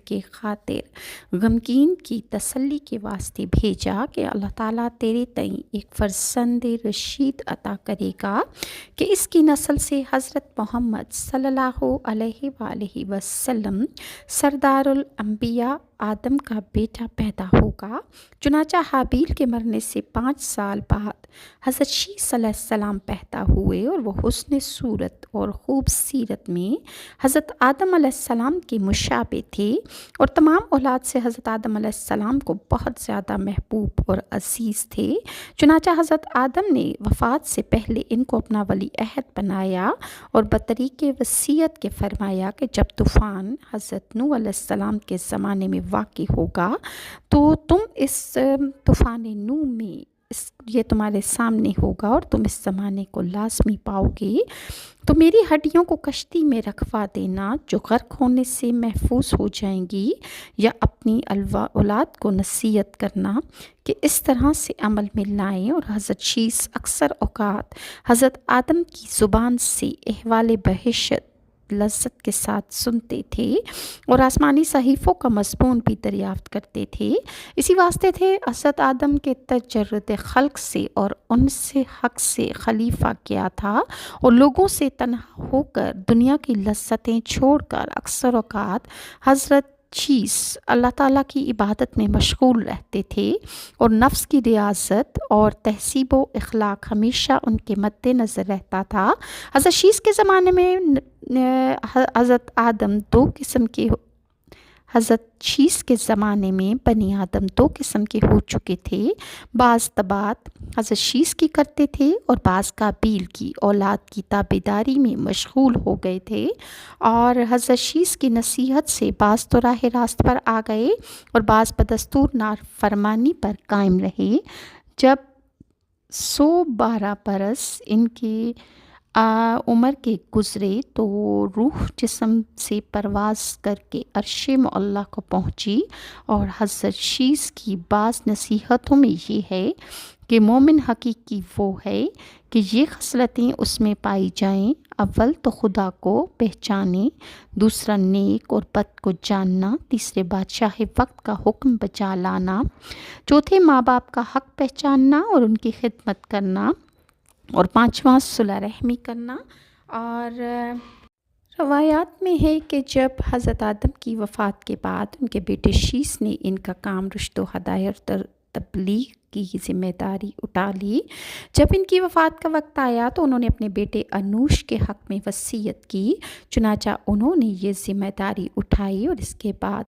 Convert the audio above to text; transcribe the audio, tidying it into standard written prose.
کے خاطر غمگین کی تسلی کے واسطے بھیجا کہ اللہ تعالیٰ تیرے تئیں ایک فرزند رشید عطا کرے گا کہ اس کی نسل سے حضرت محمد صلی اللہ علیہ وآلہ وسلم سردار الانبیاء آدم کا بیٹا پیدا ہوگا۔ چنانچہ حابیل کے مرنے سے 5 سال بعد حضرت شیث علیہ السلام پیدا ہوئے، اور وہ حسن صورت اور خوب سیرت میں حضرت آدم علیہ السلام کے مشابہ تھے، اور تمام اولاد سے حضرت آدم علیہ السلام کو بہت زیادہ محبوب اور عزیز تھے۔ چنانچہ حضرت آدم نے وفات سے پہلے ان کو اپنا ولی عہد بنایا اور بطریق وصیت کے فرمایا کہ جب طوفان حضرت نوح علیہ السلام کے زمانے میں واقع ہوگا تو تم اس طوفان نوح میں یہ تمہارے سامنے ہوگا اور تم اس زمانے کو لازمی پاؤ گے، تو میری ہڈیوں کو کشتی میں رکھوا دینا جو غرق ہونے سے محفوظ ہو جائیں گی، یا اپنی اولاد کو نصیحت کرنا کہ اس طرح سے عمل میں لائیں۔ اور حضرت شیث اکثر اوقات حضرت آدم کی زبان سے احوال بہشت لذت کے ساتھ سنتے تھے اور آسمانی صحیفوں کا مضمون بھی دریافت کرتے تھے۔ اسی واسطے تھے حضرت آدم کے تجرد خلق سے اور ان سے حق سے خلیفہ کیا تھا، اور لوگوں سے تنہا ہو کر دنیا کی لذتیں چھوڑ کر اکثر اوقات حضرت شیث اللہ تعالیٰ کی عبادت میں مشغول رہتے تھے، اور نفس کی ریاضت اور تہذیب و اخلاق ہمیشہ ان کے مد نظر رہتا تھا۔ حضرت شیث کے زمانے میں حضرت شیث کے زمانے میں بنی آدم 2 قسم کے ہو چکے تھے، بعض طباعت حضرت شیث کی کرتے تھے اور بعض قابیل کی اولاد کی تابعداری میں مشغول ہو گئے تھے، اور حضرت شیث کی نصیحت سے بعض تو راہ راست پر آ گئے اور بعض بدستور نافرمانی پر قائم رہے۔ جب 112 برس ان کی عمر کے گزرے تو روح جسم سے پرواز کر کے عرش معلیٰ کو پہنچی، اور حضرت شیث کی بعض نصیحتوں میں یہ ہے کہ مومن حقیقی وہ ہے کہ یہ خصلتیں اس میں پائی جائیں: اول تو خدا کو پہچانے، دوسرا نیک اور بد کو جاننا، تیسرے بادشاہ وقت کا حکم بجا لانا، چوتھے ماں باپ کا حق پہچاننا اور ان کی خدمت کرنا، اور پانچواں صلح رحمی کرنا۔ اور روایات میں ہے کہ جب حضرت آدم کی وفات کے بعد ان کے بیٹے شیث نے ان کا کام رشد و ہدایت اور تبلیغ کی ذمہ داری اٹھا لی۔ جب ان کی وفات کا وقت آیا تو انہوں نے اپنے بیٹے انوش کے حق میں وصیت کی، چنانچہ انہوں نے یہ ذمہ داری اٹھائی، اور اس کے بعد